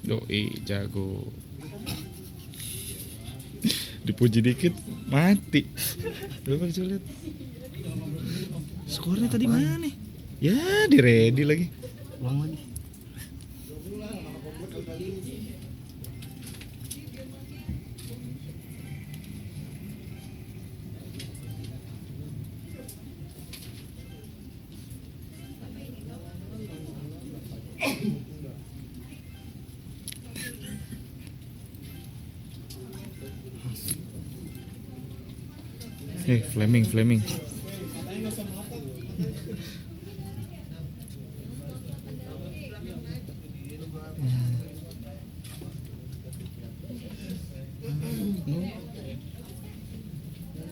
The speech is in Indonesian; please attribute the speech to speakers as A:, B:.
A: Doi jago. Dipuji dikit mati. Coba lihat. Skornya tadi mana? Ya, di ready lagi.
B: Ulang lagi.
A: Fleming.